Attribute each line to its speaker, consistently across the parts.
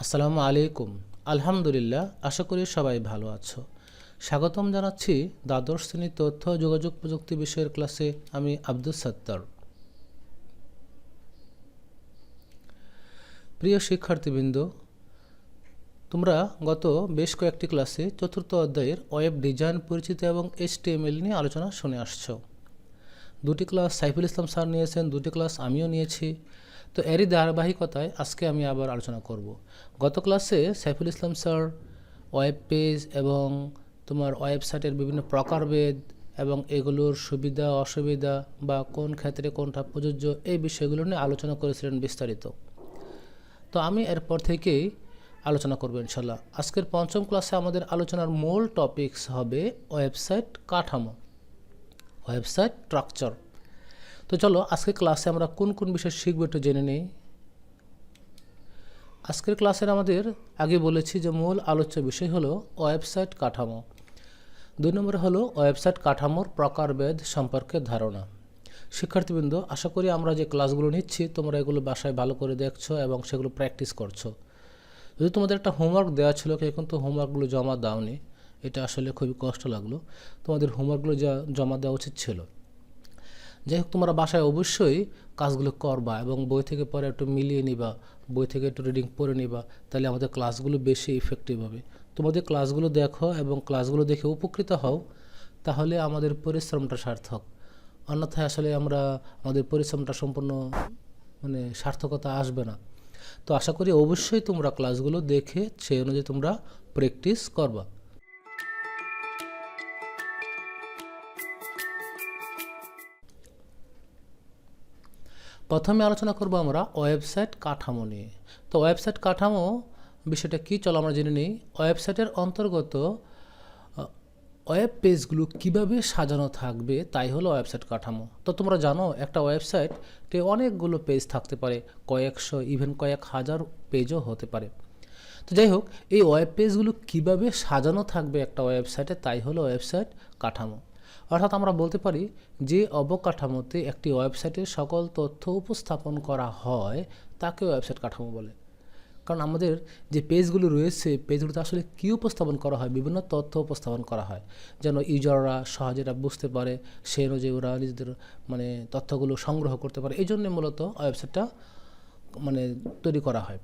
Speaker 1: আসসালামু আলাইকুম। আলহামদুলিল্লাহ, আশা করি সবাই ভালো আছো। স্বাগতম জানাচ্ছি দ্বাদশ শ্রেণীর তথ্য ও যোগাযোগ প্রযুক্তি বিষয়ের ক্লাসে। আমি আব্দুল সত্তার। প্রিয় শিক্ষার্থীবৃন্দ, তোমরা গত বেশ কয়েকটি ক্লাসে চতুর্থ অধ্যায়ের ওয়েব ডিজাইন পরিচিতি এবং HTML নিয়ে আলোচনা শুনে আসছো। দুটি ক্লাস সাইফুল ইসলাম স্যার নিয়েছেন, দুটি ক্লাস আমিও নিয়েছি। তো এরই ধারাবাহিকতায় আজকে আমি আবার আলোচনা করব। গত ক্লাসে Saiful Islam sir web page এবং তোমার ওয়েবসাইটের বিভিন্ন প্রকারভেদ এবং এগুলোর সুবিধা অসুবিধা বা কোন ক্ষেত্রে কোনটা প্রযোজ্য এই বিষয়গুলো নিয়ে আলোচনা করেছিলেন বিস্তারিত। তো আমি এরপর থেকেই আলোচনা করব ইনশাল্লাহ। আজকের পঞ্চম ক্লাসে আমাদের আলোচনার মূল টপিকস হবে ওয়েবসাইট কাঠামো, ওয়েবসাইট স্ট্রাকচার। তো চলো আজকের ক্লাসে আমরা কোন কোন বিষয় শিখব একটু জেনে নেই। আজকের ক্লাসের আমাদের আগে বলেছি যে মূল আলোচ্য বিষয় হলো ওয়েবসাইট কাঠামো। 2 নম্বরে হলো ওয়েবসাইট কাঠামোর প্রকারভেদ সম্পর্কে ধারণা। শিক্ষার্থীবৃন্দ, আশা করি আমরা যে ক্লাসগুলো নিচ্ছি তোমরা এগুলো বাসায় ভালো করে দেখছো এবং সেগুলো প্র্যাকটিস করছো। যদি তোমাদের একটা হোমওয়ার্ক দেওয়া ছিল কিন্তু হোমওয়ার্কগুলো জমা দাওনি, এটা আসলে খুবই কষ্ট লাগলো। তোমাদের হোমওয়ার্কগুলো জমা দেওয়া উচিত ছিল। যাই হোক, তোমরা বাসায় অবশ্যই কাজগুলো করবা এবং বই থেকে পরে একটু মিলিয়ে নিবা, বই থেকে একটু রিডিং পড়ে নিবা, তাহলে আমাদের ক্লাসগুলো বেশি ইফেক্টিভ হবে। তোমাদের ক্লাসগুলো দেখো এবং ক্লাসগুলো দেখে উপকৃত হও, তাহলে আমাদের পরিশ্রমটা সার্থক। অন্যথায় আসলে আমাদের পরিশ্রমটা সম্পূর্ণ সার্থকতা আসবে না। তো আশা করি অবশ্যই তোমরা ক্লাসগুলো দেখে সেই অনুযায়ী তোমরা প্র্যাকটিস করবা। প্রথমে আলোচনা করব আমরা ওয়েবসাইট কাঠামো নিয়ে। তো ওয়েবসাইট কাঠামো বিষয়টা কী, চলো আমরা জেনে নিই। ওয়েবসাইটের অন্তর্গত ওয়েব পেজগুলো কিভাবে সাজানো থাকবে তাই হলো ওয়েবসাইট কাঠামো। তো তোমরা জানো একটা ওয়েবসাইটে অনেকগুলো পেজ থাকতে পারে, কয়েকশো ইভেন কয়েক হাজার পেজও হতে পারে। তো যাই হোক, এই ওয়েব পেজগুলো কিভাবে সাজানো থাকবে একটা ওয়েবসাইটে তাই হলো ওয়েবসাইট কাঠামো। অর্থাৎ আমরা বলতে পারি যে অবকাঠামোতে একটি ওয়েবসাইটের সকল তথ্য উপস্থাপন করা হয় তাকে ওয়েবসাইট কাঠামো বলে। কারণ আমাদের যে পেজগুলো রয়েছে, পেজগুলোতে আসলে কী উপস্থাপন করা হয়, বিভিন্ন তথ্য উপস্থাপন করা হয় যেন ইউজাররা সহজে এটা বুঝতে পারে, সেই অনুযায়ী ওরা নিজেদের তথ্যগুলো সংগ্রহ করতে পারে। এই জন্যে মূলত ওয়েবসাইটটা তৈরি করা হয়।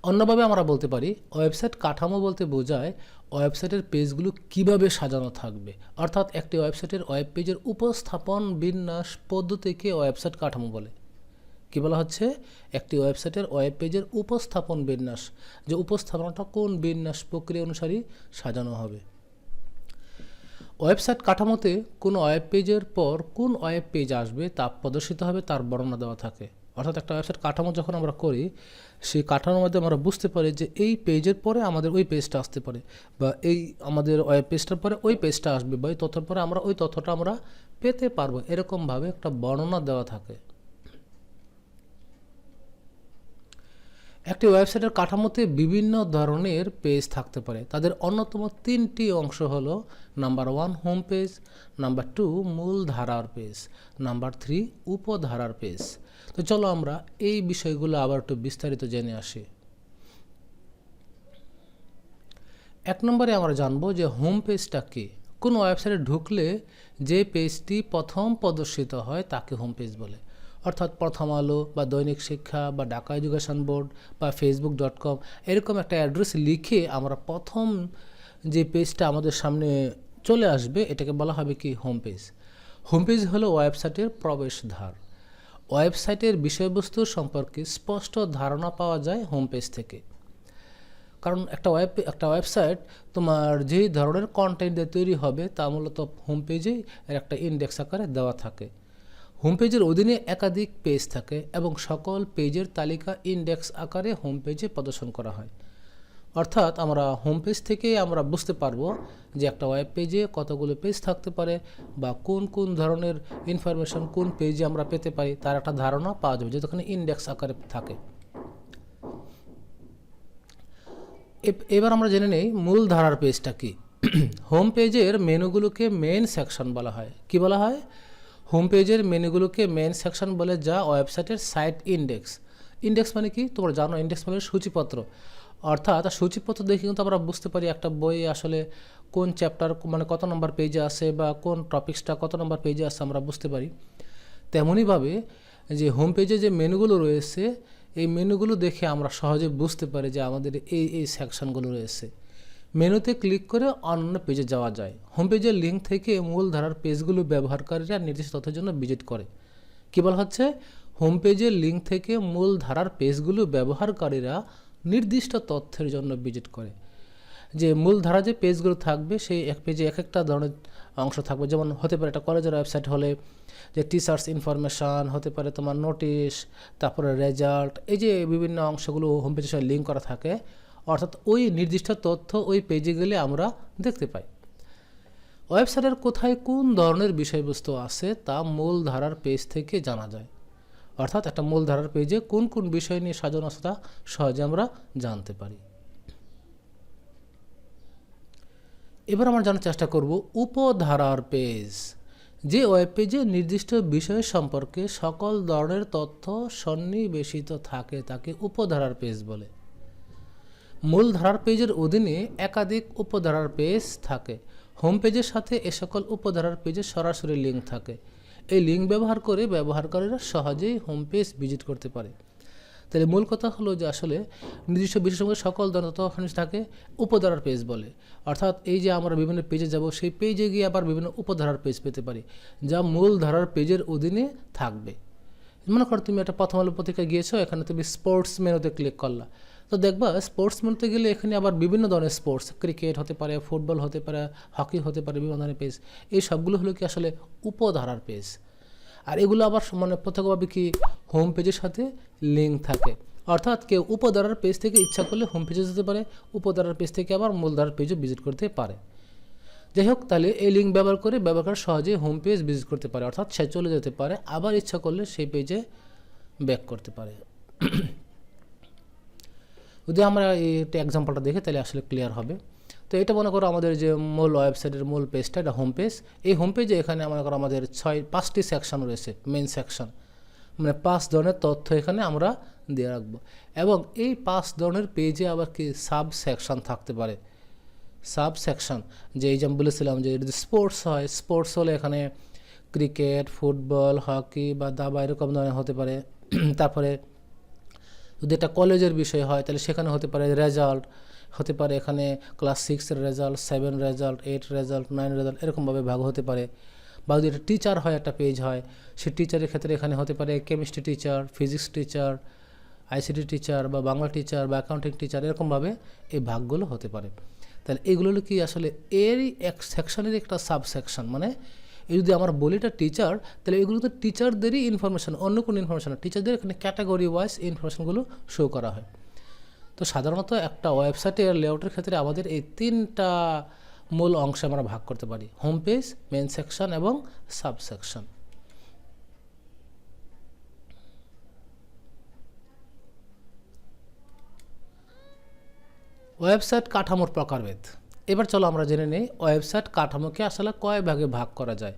Speaker 1: অন্যভাবে আমরা বলতে পারি ওয়েবসাইট কাঠামো বলতে বোঝায় ওয়েবসাইটের পেজগুলো কিভাবে সাজানো থাকবে। অর্থাৎ একটি ওয়েবসাইটের ওয়েব পেজের উপস্থাপন বিন্যাস পদ্ধতিকে ওয়েবসাইট কাঠামো বলে। কি বলা হচ্ছে? একটি ওয়েবসাইটের ওয়েব পেজের উপস্থাপন বিন্যাস, যে উপস্থাপনাটা কোন বিন্যাস প্রক্রিয়া অনুসারে সাজানো হবে। ওয়েবসাইট কাঠামোতে কোন ওয়েব পেজের পর কোন ওয়েব পেজ আসবে তা প্রদর্শিত হবে, তার বর্ণনা দেওয়া থাকে। অর্থাৎ একটা ওয়েবসাইট কাঠামো যখন আমরা করি, সেই কাঠামোর মধ্যে আমরা বুঝতে পারি যে এই পেজের পরে আমাদের ওই পেজটা আসতে পারে, বা এই আমাদের ওয়েব পেজটার পরে ওই পেজটা আসবে, বা এই তথ্যের পরে আমরা ওই তথ্যটা আমরা পেতে পারবো, এরকমভাবে একটা বর্ণনা দেওয়া থাকে। একটি ওয়েবসাইটের কাঠামোতে বিভিন্ন ধরনের পেজ থাকতে পারে। তাদের অন্যতম 3টি অংশ হলো: নাম্বার 1 হোম পেজ, নাম্বার 2 মূল ধারার পেজ, নাম্বার 3 উপধারার পেজ। তো চলো আমরা এই বিষয়গুলো আবার একটু বিস্তারিত জেনে আসি। 1 নম্বরে আমরা জানবো যে হোম পেজটা কী। কোন ওয়েবসাইটে ঢুকলে যে পেজটি প্রথম প্রদর্শিত হয় তাকে হোম পেজ বলে। অর্থাৎ প্রথম আলো বা দৈনিক শিক্ষা বা ঢাকা এডুকেশন বোর্ড বা facebook.com এরকম একটা অ্যাড্রেস লিখে আমরা প্রথম যে পেজটা আমাদের সামনে চলে আসবে এটাকে বলা হবে কি? Home page. হোম পেজ হলো ওয়েবসাইটের প্রবেশদ্বার। ওয়েবসাইটের বিষয়বস্তু সম্পর্কে স্পষ্ট ধারণা পাওয়া যায় হোম পেজ থেকে। কারণ একটা ওয়েবসাইট তোমার যেই ধরনের কন্টেন্ট দিয়ে তৈরি হবে তা মূলত হোম পেজেই একটা ইন্ডেক্স আকারে দেওয়া থাকে। হোম পেজের অধীনে একাধিক পেজ থাকে এবং সকল পেজের তালিকা ইন্ডেক্স আকারে হোম পেজে প্রদর্শন করা হয়। অর্থাৎ আমরা হোম পেজ থেকে আমরা বুঝতে পারবো যে একটা ওয়েব পেজে কতগুলো পেজ থাকতে পারে বা কোন কোন ধরনের ইনফরমেশন কোন পেজে আমরা পেতে পারি তার একটা ধারণা পাওয়া যাবে, যেখানে ইন্ডেক্স আকারে থাকে। এবার আমরা জেনে নেই মূল ধারার পেজটা কি। হোম পেজের মেনুগুলোকে মেন সেকশন বলা হয়। কি বলা হয়? হোম পেজের মেনুগুলোকে মেন সেকশন বলে, যা ওয়েবসাইটের সাইট ইন্ডেক্স ইন্ডেক্স মানে কি তোমরা জানো, ইন্ডেক্স মানে সূচিপত্র। অর্থাৎ সূচিপত্র দেখে কিন্তু আমরা বুঝতে পারি একটা বই আসলে কোন চ্যাপ্টার মানে কত নম্বর পেজে আছে বা কোন টপিক্সটা কত নম্বর পেজে আছে আমরা বুঝতে পারি। তেমনইভাবে যে হোম পেজে যে মেনুগুলো রয়েছে এই মেনুগুলো দেখে আমরা সহজে বুঝতে পারি যে আমাদের এই সেকশনগুলো রয়েছে। মেনুতে ক্লিক করে অন্য পেজে যাওয়া যায়। হোম পেজের লিঙ্ক থেকে মূল ধারার পেজগুলো ব্যবহারকারীরা নির্দিষ্ট তথ্যের জন্য ভিজিট করে। কী বলা হচ্ছে, হোম পেজের লিঙ্ক থেকে মূল ধারার পেজগুলো ব্যবহারকারীরা নির্দিষ্ট তথ্যের জন্য ভিজিট করে। যে মূল ধারা যে পেজগুলো থাকবে সেই এক পেজে এক একটা ধরনের অংশ থাকবে। যেমন হতে পারে একটা কলেজের ওয়েবসাইট হলে যে টিচার্স ইনফরমেশান, হতে পারে তোমার নোটিশ, তারপরে রেজাল্ট, এই যে বিভিন্ন অংশগুলো হোম পেজের সঙ্গে লিঙ্ক করা থাকে। অর্থাৎ ওই নির্দিষ্ট তথ্য ওই পেজে গেলে আমরা দেখতে পাই। ওয়েবসাইটের কোথায় কোন ধরনের বিষয়বস্তু আছে তা মূল ধারার পেজ থেকে জানা যায়। অর্থাৎ একটা মূল ধারার পেজে কোন কোন বিষয় নিয়ে সাজানো আছে তা সহজে আমরা জানতে পারি। এবার আমরা জানার চেষ্টা করব উপধারার পেজ। যে ওয়েব পেজে নির্দিষ্ট বিষয় সম্পর্কে সকল ধরনের তথ্য সন্নিবেশিত থাকে তাকে উপধারার পেজ বলে। মূল ধারার পেজের অধীনে একাধিক উপধারার পেজ থাকে। হোম পেজের সাথে এ সকল উপধারার পেজে সরাসরি লিঙ্ক থাকে। এই লিঙ্ক ব্যবহার করে ব্যবহারকারীরা সহজেই হোম পেজ ভিজিট করতে পারে। তাহলে মূল কথা হলো যে আসলে নির্দিষ্ট বিষয়ের সঙ্গে সকল ধরনের তথ্য থাকে উপধারার পেজ বলে। অর্থাৎ এই যে আমরা বিভিন্ন পেজে যাব সেই পেজে গিয়ে আবার বিভিন্ন উপধারার পেজ পেতে পারি যা মূল ধারার পেজের অধীনে থাকবে। মনে করো তুমি একটা প্রথম আলো পত্রিকায় গিয়েছো, এখানে তুমি স্পোর্টস মেনুতে ক্লিক করলা, তো দেখবা স্পোর্টস মেনুতে গেলে এখানে আবার বিভিন্ন ধরনের স্পোর্টস, ক্রিকেট হতে পারে, ফুটবল হতে পারে, হকি হতে পারে, বিভিন্ন ধরনের পেজ। এই সবগুলো হলো কি আসলে উপধারার পেজ। আর এগুলো আবার মানে প্রত্যক্ষভাবে কি হোম পেজের সাথে লিঙ্ক থাকে। অর্থাৎ কেউ উপধারার পেজ থেকে ইচ্ছা করলে হোম পেজে যেতে পারে, উপধারার পেজ থেকে আবার মূলধারার পেজও ভিজিট করতে পারে। যাই হোক, তাহলে এই লিঙ্ক ব্যবহার করে ব্যবহারকারী সহজে হোম পেজ ভিজিট করতে পারে। অর্থাৎ সে চলে যেতে পারে, আবার ইচ্ছা করলে সেই পেজে ব্যাক করতে পারে। যদি আমরা এইটা এক্সাম্পলটা দেখি তাহলে আসলে ক্লিয়ার হবে। তো এটা মনে করো আমাদের যে মূল ওয়েবসাইটের মূল পেজটা, এটা হোম পেজ। এই হোম পেজে এখানে মনে করো আমাদের 5টি সেকশন রয়েছে, মেইন সেকশন, মানে 5 ধরনের তথ্য এখানে আমরা দিয়ে রাখবো। এবং এই 5 ধরনের পেজে আবার কি সাব সেকশন থাকতে পারে। সাব সেকশন যে এই যে আমি বলেছিলাম যে যদি স্পোর্টস হয়, স্পোর্টস হলে এখানে ক্রিকেট, ফুটবল, হকি বা দাবা এরকম ধরনের হতে পারে। তারপরে যদি এটা কলেজের বিষয় হয় তাহলে সেখানে হতে পারে রেজাল্ট, হতে পারে এখানে ক্লাস 6-এর রেজাল্ট, 7 রেজাল্ট, 8 রেজাল্ট, 9 রেজাল্ট, এরকমভাবে ভাগ হতে পারে। বা যদি এটা টিচার হয়, একটা পেজ হয়, সে টিচারের ক্ষেত্রে এখানে হতে পারে chemistry teacher, physics teacher, ICT teacher বা বাংলা টিচার বা অ্যাকাউন্টিং টিচার, এরকমভাবে এই ভাগগুলো হতে পারে। তাহলে এগুলো হলো কি আসলে এরই এক সেকশনের একটা সাব সেকশন। মানে এই যদি আমরা বলি এটা টিচার, তাহলে এগুলো তো টিচারদেরই ইনফরমেশান, অন্য কোনো ইনফরমেশান না, টিচারদের এখানে ক্যাটাগরি ওয়াইজ ইনফরমেশানগুলো শো করা হয়। তো সাধারণত একটা ওয়েবসাইটের লেআউটের ক্ষেত্রে আমাদের এই 3টা মূল অংশে আমরা ভাগ করতে পারি: হোম পেজ, মেন সেকশন এবং সাব সেকশন। ওয়েবসাইট কাঠামোর প্রকারভেদ। এবার চলো আমরা জেনে নিই ওয়েবসাইট কাঠামোকে আসলে কয় ভাগে ভাগ করা যায়।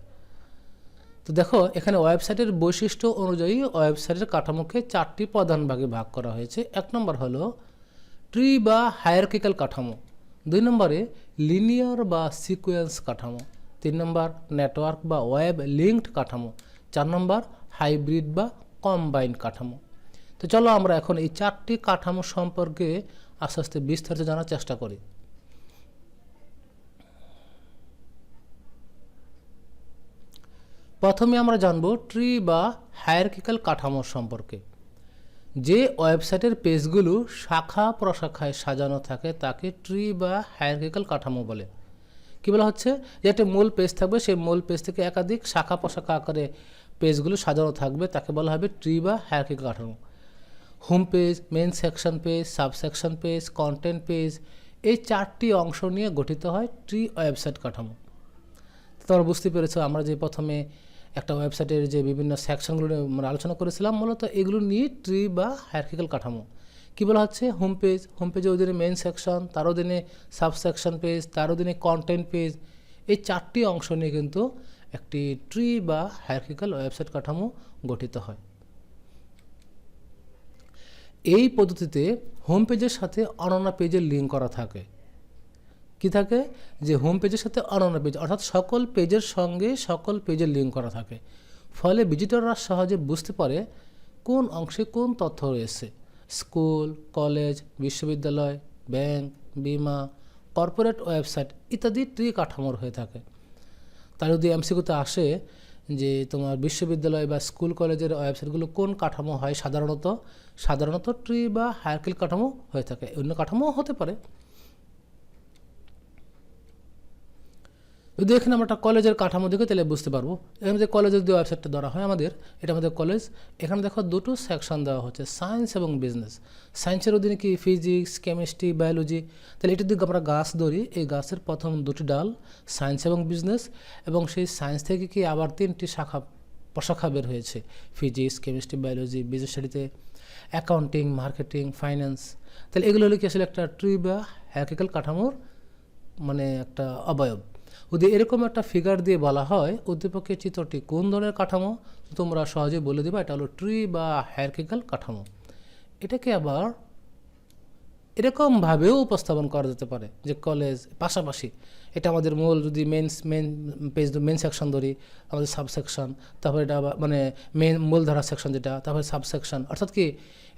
Speaker 1: তো দেখো এখানে ওয়েবসাইটের বৈশিষ্ট্য অনুযায়ী ওয়েবসাইটের কাঠামোকে 4টি প্রধান ভাগে ভাগ করা হয়েছে। 1 নম্বর হলো ট্রি বা হায়ারার্কিক্যাল কাঠামো, 2 নম্বরে লিনিয়ার বা সিকোয়েন্স কাঠামো, 3 নম্বর নেটওয়ার্ক বা ওয়েব লিঙ্কড কাঠামো, 4 নম্বর হাইব্রিড বা কম্বাইন্ড কাঠামো। তো চলো আমরা এখন এই 4টি কাঠামো সম্পর্কে আস্তে আস্তে বিস্তারিত জানার চেষ্টা করি। প্রথমে আমরা জানব ট্রি বা হায়ারার্কিক্যাল কাঠামো সম্পর্কে। যে ওয়েবসাইটের পেজগুলো শাখা প্রশাখায় সাজানো থাকে তাকে ট্রি বা হায়ারার্কিক্যাল কাঠামো বলে। কী বলা হচ্ছে, যে একটা মূল পেজ থাকবে, সেই মূল পেজ থেকে একাধিক শাখা প্রশাখা আকারে পেজগুলো সাজানো থাকবে, তাকে বলা হবে ট্রি বা হায়ারার্কিক্যাল কাঠামো। Home page, main section page, subsection page, content page, এই 4টি অংশ নিয়ে গঠিত হয় ট্রি ওয়েবসাইট কাঠামো। তোমরা বুঝতে পেরেছো আমরা যে প্রথমে একটা ওয়েবসাইটের যে বিভিন্ন সেকশনগুলো নিয়ে আমরা আলোচনা করেছিলাম, মূলত এগুলো নিয়ে ট্রি বা হায়ারার্কিক্যাল কাঠামো। কী বলা হচ্ছে, হোম পেজ, হোম পেজের অধীনে মেন সেকশন, তার অধীনে সাবসেকশন পেজ, তার অধীনে কন্টেন্ট পেজ, এই 4টি অংশ নিয়ে কিন্তু একটি ট্রি বা হায়ারার্কিক্যাল ওয়েবসাইট কাঠামো গঠিত হয়। এই পদ্ধতিতে হোম পেজের সাথে অন্যান্য পেজের লিঙ্ক করা থাকে। কি থাকে? যে হোম পেজের সাথে অন্যান্য পেজ, অর্থাৎ সকল পেজের সঙ্গে সকল পেজের লিঙ্ক করা থাকে। ফলে ভিজিটররা সহজে বুঝতে পারে কোন অংশে কোন তথ্য রয়েছে। স্কুল, কলেজ, বিশ্ববিদ্যালয়, ব্যাংক, বিমা, কর্পোরেট ওয়েবসাইট ইত্যাদি ট্রি কাঠামোর হয়ে থাকে। তার যদি এমসিকিউতে আসে যে তোমার বিশ্ববিদ্যালয় বা স্কুল কলেজের ওয়েবসাইটগুলো কোন কাঠামো হয়, সাধারণত ট্রি বা হায়ারার্কিক্যাল কাঠামো হয়ে থাকে। অন্য কাঠামোও হতে পারে। যদি এখানে আমরা একটা কলেজের কাঠামো দেখি তাহলে বুঝতে পারবো। এখানে যে কলেজের যে ওয়েবসাইটটা ধরা হয় আমাদের, এটা আমাদের কলেজ। এখানে দেখো দুটো সেকশন দেওয়া হচ্ছে, সায়েন্স এবং বিজনেস। সায়েন্সের অধীনে কি ফিজিক্স, কেমিস্ট্রি, বায়োলজি। তাহলে এটার দিকে আমরা গাছ ধরি, এই গাছের প্রথম দুটি ডাল সায়েন্স এবং বিজনেস, এবং সেই সায়েন্স থেকে কি আবার 3টি প্রশাখা বের হয়েছে, ফিজিক্স, কেমিস্ট্রি, বায়োলজি, বিজনেস স্টাডিতে অ্যাকাউন্টিং, মার্কেটিং, ফাইন্যান্স। তাহলে এগুলো হলো কি আসলে একটা ট্রি বা হায়ারার্কিক্যাল কাঠামোর মানে একটা অবয়ব। যদি এরকম একটা ফিগার দিয়ে বলা হয় উদ্দীপকের চিত্রটি কোন ধরনের কাঠামো, তোমরা সহজে বলে দেবে এটা হলো ট্রি বা হায়ারার্কিক্যাল কাঠামো। এটাকে আবার এরকমভাবেও উপস্থাপন করা যেতে পারে যে কলেজ পাশাপাশি, এটা আমাদের মূল, যদি মেন সেকশন ধরি, আমাদের সাবসেকশন, তারপরে এটা আবার মানে মূলধারা সেকশন যেটা, তারপরে সাবসেকশন, অর্থাৎ কি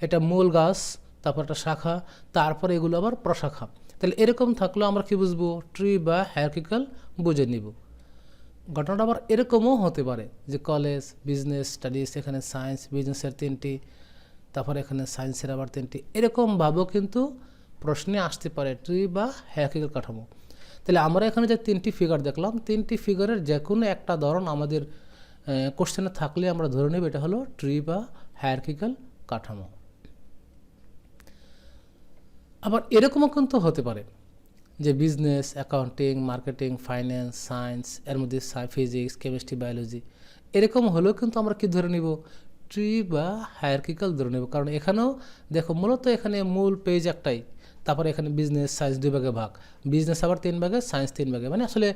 Speaker 1: এটা মূল গাছ, তারপর একটা শাখা, তারপরে এগুলো আবার প্রশাখা। তাহলে এরকম থাকলেও আমরা কি বুঝবো? ট্রি বা হায়ারার্কিক্যাল বুঝে নিব। ঘটনাটা আবার এরকমও হতে পারে যে কলেজ, বিজনেস স্টাডিজ, এখানে সায়েন্স বিজনেসের 3টি, তারপর এখানে সায়েন্সের আবার 3টি, এরকমভাবেও কিন্তু প্রশ্নে আসতে পারে ট্রি বা হায়ারার্কিক্যাল কাঠামো। তাহলে আমরা এখানে যে 3টি ফিগার দেখলাম, 3টি ফিগারের যে কোনো একটা ধরন আমাদের কোশ্চেনে থাকলে আমরা ধরে নেব এটা হলো ট্রি বা হায়ারার্কিক্যাল কাঠামো। আবার এরকমও কিন্তু হতে পারে যে business, accounting, marketing, finance, science, এর মধ্যে ফিজিক্স, কেমিস্ট্রি, বায়োলজি, এরকম হলেও কিন্তু আমরা কি ধরে নিব? ট্রি বা হায়ারার্কিক্যাল ধরে নেব। কারণ এখানেও দেখো মূলত এখানে মূল পেজ একটাই, তারপরে এখানে বিজনেস, সায়েন্স 2 ভাগে ভাগ, বিজনেস আবার 3 ভাগে, সায়েন্স 3 ভাগে, মানে আসলে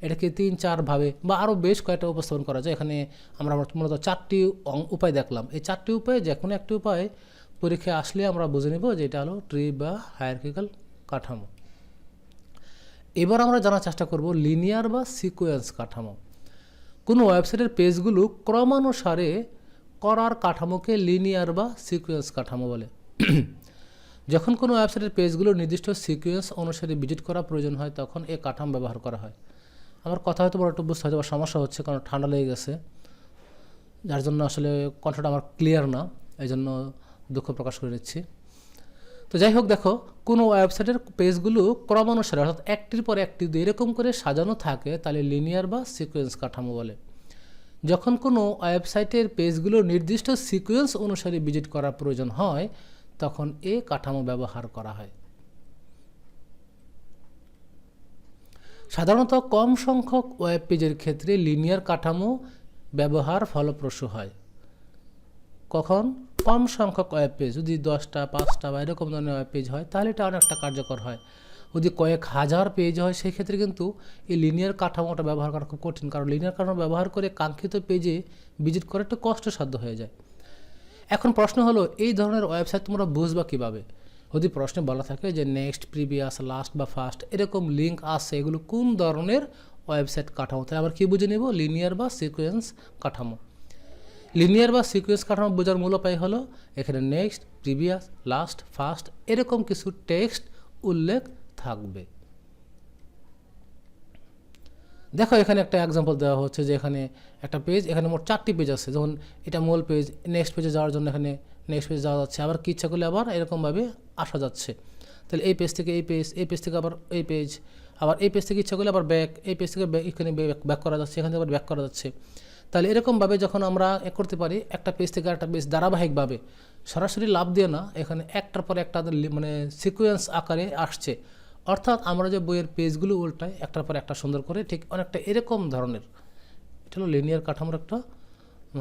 Speaker 1: এটাকে 3-4 ভাবে বা আরও বেশ কয়েকটা উপস্থাপন করা যায়। এখানে আমরা মূলত 4টি উপায় দেখলাম। এই 4টি উপায়ে যে কোনো একটি উপায় পরীক্ষায় আসলে আমরা বুঝে নেব যে এটা হলো ট্রি বা হায়ারার্কিক্যাল কাঠামো। এবার আমরা জানার চেষ্টা করব লিনিয়ার বা সিকোয়েন্স কাঠামো। কোনো ওয়েবসাইটের পেজগুলো ক্রমানুসারে করার কাঠামোকে লিনিয়ার বা সিকোয়েন্স কাঠামো বলে। যখন কোনো ওয়েবসাইটের পেজগুলো নির্দিষ্ট সিকোয়েন্স অনুসারে ভিজিট করা প্রয়োজন হয় তখন এই কাঠামো ব্যবহার করা হয়। আমার কথা হয়তো বড় একটু বুঝতে হয়তো সমস্যা হচ্ছে, কারণ ঠান্ডা লেগে গেছে, যার জন্য আসলে কণ্ঠটা আমার ক্লিয়ার না, এই জন্য দুঃখ প্রকাশ করে নিচ্ছি। তো যাই হোক, দেখো কোনো ওয়েবসাইটের পেজগুলো ক্রমানুসারে অর্থাৎ একটির পর একটি যদি এরকম করে সাজানো থাকে তাহলে লিনিয়ার বা সিকোয়েন্স কাঠামো বলে। যখন কোনো ওয়েবসাইটের পেজগুলো নির্দিষ্ট সিকোয়েন্স অনুসারে ভিজিট করার প্রয়োজন হয় তখন এই কাঠামো ব্যবহার করা হয়। সাধারণত কম সংখ্যক ওয়েব পেজের ক্ষেত্রে লিনিয়ার কাঠামো ব্যবহার ফলপ্রসূ হয়। কখন? কম সংখ্যক ওয়েব পেজ, যদি 10টা 5টা বা এরকম ধরনের ওয়েব পেজ হয় তাহলে এটা অনেকটা কার্যকর হয়। যদি কয়েক হাজার পেজ হয় সেই ক্ষেত্রে কিন্তু এই লিনিয়ার কাঠামোটা ব্যবহার করা খুব কঠিন, কারণ লিনিয়ার কাঠামো ব্যবহার করে কাঙ্ক্ষিত পেজে ভিজিট করা একটু কষ্টসাধ্য হয়ে যায়। এখন প্রশ্ন হলো এই ধরনের ওয়েবসাইট তোমরা বুঝবা কীভাবে? যদি প্রশ্নে বলা থাকে যে নেক্সট, প্রিভিয়াস, লাস্ট বা ফার্স্ট এরকম লিঙ্ক আসে, এগুলো কোন ধরনের ওয়েবসাইট কাঠামো, তাহলে আবার কী বুঝে নেব? লিনিয়ার বা সিকোয়েন্স কাঠামো। লিনিয়ার বা সিকোয়েন্স কাঠামো বোঝার মূল উপায় হলো এখানে নেক্সট, প্রিভিয়াস, লাস্ট, ফার্স্ট এরকম কিছু টেক্সট উল্লেখ থাকবে। দেখো এখানে একটা এক্সাম্পল দেওয়া হচ্ছে যে এখানে একটা পেজ, এখানে মোট 4টি পেজ আছে। যেমন এটা মূল পেজ, নেক্সট পেজে যাওয়ার জন্য এখানে নেক্সট পেজে যাওয়া যাচ্ছে, আবার কি ইচ্ছা করলে আবার এরকমভাবে আসা যাচ্ছে। তাহলে এই পেজ থেকে এই পেজ, এই পেজ থেকে আবার এই পেজ, আবার এই পেজ থেকে ইচ্ছা করলে আবার ব্যাক, এই পেজ থেকে এখানে ব্যাক করা যাচ্ছে, এখান থেকে আবার ব্যাক করা যাচ্ছে। তাহলে এরকমভাবে যখন আমরা করতে পারি একটা পেজ থেকে একটা পেজ ধারাবাহিকভাবে, সরাসরি লাভ দিয়ে না, এখানে একটার পর একটা মানে সিকোয়েন্স আকারে আসছে, অর্থাৎ আমরা যে বইয়ের পেজগুলো উল্টাই একটার পর একটা সুন্দর করে, ঠিক অনেকটা এরকম ধরনের, এটা হলো লিনিয়ার কাঠামোর একটা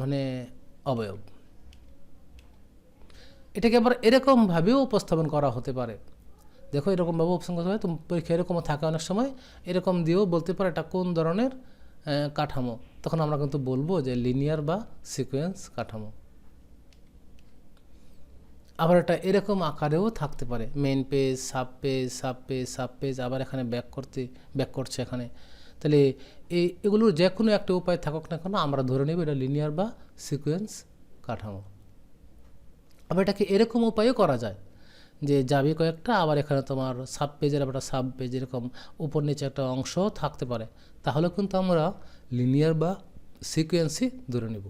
Speaker 1: মানে অবয়ব। এটাকে আবার এরকমভাবেও উপস্থাপন করা হতে পারে। দেখো এরকমভাবে উপস্থাপন করতে হয়, তো পরীক্ষা এরকমও থাকে অনেক সময়, এরকম দিয়েও বলতে পারে এটা কোন ধরনের কাঠামো, তখন আমরা কিন্তু বলবো যে লিনিয়ার বা সিকোয়েন্স কাঠামো। আবার এটা এরকম আকারেও থাকতে পারে, main page, sub page, sub page, sub page, আবার এখানে ব্যাক করছে এখানে। তাহলে এগুলোর যে কোনো একটা উপায় থাকুক না কেন, আমরা ধরে নেব এটা লিনিয়ার বা সিকোয়েন্স কাঠামো। আবার এটাকে এরকম উপায়ও করা যায় যে যাবে কয়েকটা, আবার এখানে তোমার সাব পেজের আবার সাব পেজ এরকম উপর নিচে একটা অংশ থাকতে পারে, তাহলে কিন্তু আমরা লিনিয়ার বা সিকোয়েন্সই ধরে নেব।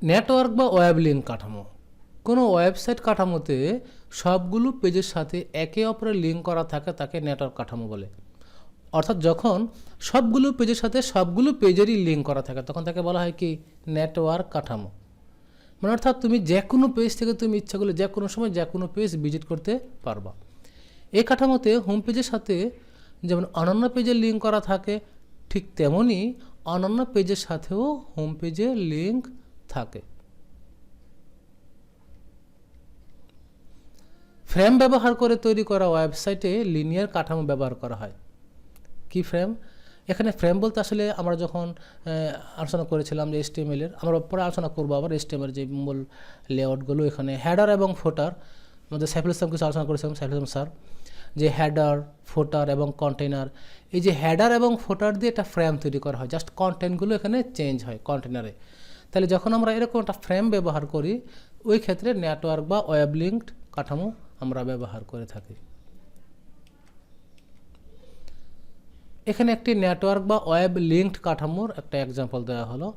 Speaker 1: নেটওয়ার্ক বা ওয়েব লিঙ্ক কাঠামো। কোনো ওয়েবসাইট কাঠামোতে সবগুলো পেজের সাথে একে অপরের লিঙ্ক করা থাকে তাকে নেটওয়ার্ক কাঠামো বলে। অর্থাৎ যখন সবগুলো পেজের সাথে সবগুলো পেজেরই লিঙ্ক করা থাকে তখন তাকে বলা হয় কি, নেটওয়ার্ক কাঠামো। মানে অর্থাৎ তুমি যে কোনো পেজ থেকে তুমি ইচ্ছা করলে যে কোনো সময় যে কোনো পেজ ভিজিট করতে পারবা। এই কাঠামোতে হোম পেজের সাথে যেমন অনন্য পেজের লিঙ্ক করা থাকে, ঠিক তেমনই অনন্য পেজের সাথেও হোম পেজের লিঙ্ক থাকে। ফ্রেম ব্যবহার করে তৈরি করা ওয়েবসাইটে লিনিয়ার কাঠামো ব্যবহার করা হয়। কি ফ্রেম? এখানে ফ্রেম বলতে আসলে আমরা যখন আলোচনা করেছিলাম যে HTML-এর, আমরা পরে আলোচনা করবো আবার HTML-এর যে মূল লেআউটগুলো, এখানে হেডার এবং ফোটার আমাদের সাইফুল ইসলাম কিছু আলোচনা করেছিলাম, সাইফুল ইসলাম স্যার, যে হেডার, ফোটার এবং কন্টেনার, এই যে হেডার এবং ফোটার দিয়ে একটা ফ্রেম তৈরি করা হয়, জাস্ট কন্টেন্টগুলো এখানে চেঞ্জ হয় কন্টেনারে। তাহলে যখন আমরা এরকম একটা ফ্রেম ব্যবহার করি, ওই ক্ষেত্রে নেটওয়ার্ক বা ওয়েব লিঙ্কড কাঠামো আমরা ব্যবহার করে থাকি। এখানে একটি নেটওয়ার্ক বা ওয়েব লিঙ্কড কাঠামোর একটা এক্সাম্পল দেওয়া হলো।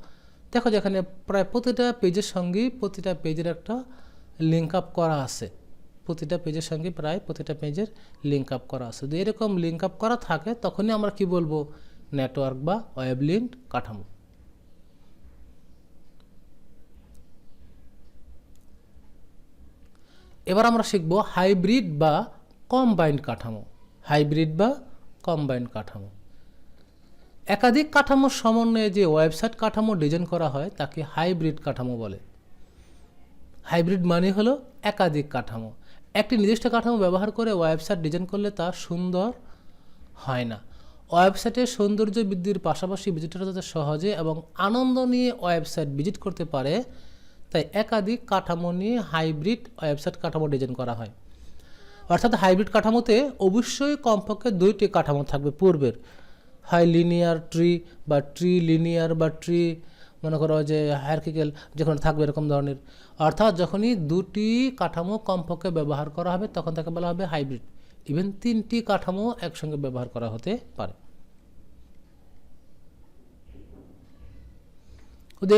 Speaker 1: দেখো যেখানে প্রায় প্রতিটা পেজের সঙ্গেই প্রতিটা পেজের একটা লিঙ্ক আপ করা আছে, প্রতিটা পেজের সঙ্গে প্রায় প্রতিটা পেজের লিঙ্ক আপ করা আছে। যদি এরকম লিঙ্ক আপ করা থাকে তখনই আমরা কি বলবো, নেটওয়ার্ক বা ওয়েব লিঙ্কড কাঠামো। এবার আমরা শিখব হাইব্রিড বা কম্বাইন্ড কাঠামো। হাইব্রিড বা কম্বাইন্ড কাঠামো, একাধিক কাঠামোর সমন্বয়ে যে ওয়েবসাইট কাঠামো ডিজাইন করা হয় তাকে হাইব্রিড কাঠামো বলে। হাইব্রিড মানে হলো একাধিক কাঠামো। একটি নির্দিষ্ট কাঠামো ব্যবহার করে ওয়েবসাইট ডিজাইন করলে তা সুন্দর হয় না। ওয়েবসাইটের সৌন্দর্য বৃদ্ধির পাশাপাশি ভিজিটররা যাতে সহজে এবং আনন্দ নিয়ে ওয়েবসাইট ভিজিট করতে পারে, তাই একাধিক কাঠামো নিয়ে হাইব্রিড ওয়েবসাইট কাঠামো ডিজাইন করা হয়। অর্থাৎ হাইব্রিড কাঠামোতে অবশ্যই কমপক্ষে দুইটি কাঠামো থাকবে পূর্বের, হয় লিনিয়ার ট্রি বা ট্রি লিনিয়ার বা ট্রি মনে করো যে হায়ারার্কিক্যাল যেখানে থাকবে এরকম ধরনের। অর্থাৎ যখনই দুটি কাঠামো কমপক্ষে ব্যবহার করা হবে তখন তাকে বলা হবে হাইব্রিড। ইভেন তিনটি কাঠামো একসঙ্গে ব্যবহার করা হতে পারে।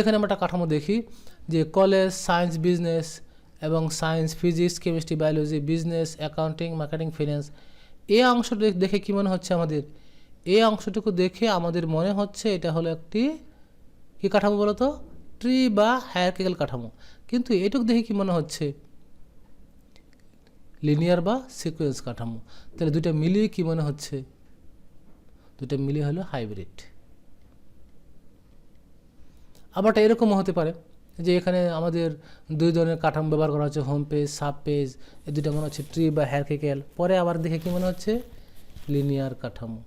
Speaker 1: এখানে আমরা একটা কাঠামো দেখি যে কলেজ, সায়েন্স, বিজনেস এবং science, physics, chemistry, biology, business, accounting, marketing, finance. এই অংশটা দেখে কী মনে হচ্ছে আমাদের? এই অংশটুকু দেখে আমাদের মনে হচ্ছে এটা হলো একটি কী কাঠামো বলো তো? ট্রি বা হায়ারার্কিক্যাল কাঠামো। কিন্তু এটুকু দেখে কি মনে হচ্ছে? লিনিয়ার বা সিকোয়েন্স কাঠামো। তাহলে দুটো মিলিয়ে কি মনে হচ্ছে? দুটো মিলিয়ে হলো হাইব্রিড। আবার এটা এরকমও হতে পারে যে এখানে আমাদের দুই ধরনের কাঠামো ব্যবহার করা হচ্ছে, হোম পেজ, সাব পেজ, এই দুটো মনে হচ্ছে ট্রি বা হায়ারার্কিক্যাল, পরে আবার দেখে কি মনে হচ্ছে? লিনিয়ার কাঠামো।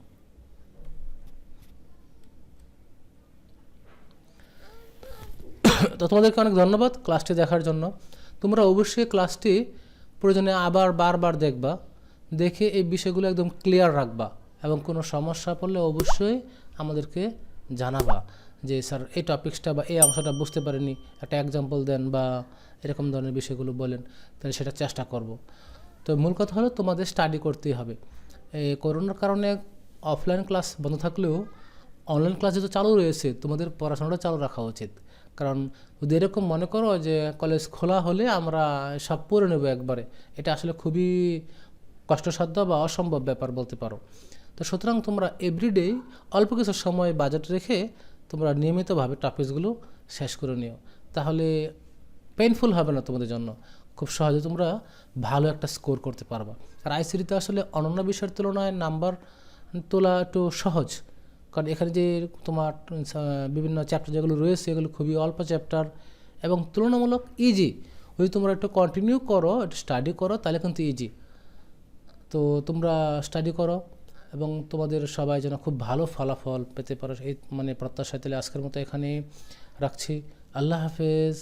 Speaker 1: তো তোমাদেরকে অনেক ধন্যবাদ ক্লাসটি দেখার জন্য। তোমরা অবশ্যই ক্লাসটি প্রয়োজনে আবার বারবার দেখবা, দেখে এই বিষয়গুলো একদম ক্লিয়ার রাখবা এবং কোনো সমস্যা পড়লে অবশ্যই আমাদেরকে জানাবা যে স্যার এই টপিক্সটা বা এই অংশটা বুঝতে পারিনি, একটা এক্সাম্পল দেন বা এরকম ধরনের বিষয়গুলো বলেন, তাহলে সেটা চেষ্টা করব। তো মূল কথা হলো তোমাদের স্টাডি করতেই হবে। এই করোনার কারণে অফলাইন ক্লাস বন্ধ থাকলেও অনলাইন ক্লাস যেহেতু চালু রয়েছে, তোমাদের পড়াশোনাটা চালু রাখা উচিত। কারণ যদি এরকম মনে করো যে কলেজ খোলা হলে আমরা সব পড়ে নেব একবারে, এটা আসলে খুবই কষ্টসাধ্য বা অসম্ভব ব্যাপার বলতে পারো। তো সুতরাং তোমরা এভরিডে অল্প কিছু সময় বাজেট রেখে তোমরা নিয়মিতভাবে টপিকসগুলো শেষ করে নিও, তাহলে পেইনফুল হবে না তোমাদের জন্য, খুব সহজে তোমরা ভালো একটা স্কোর করতে পারবা। আর আইসিটিতে আসলে অন্যান্য বিষয়ের তুলনায় নাম্বার তোলা একটু সহজ, কারণ এখানে যে তোমার বিভিন্ন চ্যাপ্টার যেগুলো রয়েছে এগুলো খুবই অল্প চ্যাপ্টার এবং তুলনামূলক ইজি। যদি তোমরা একটু কন্টিনিউ করো, একটু স্টাডি করো, তাহলে কিন্তু ইজি। তো তোমরা স্টাডি করো এবং তোমাদের সবাই যেন খুব ভালো ফলাফল পেতে পারো এই প্রত্যাশায়। তাহলে আজকের মতো এখানে রাখছি। আল্লাহ হাফেজ।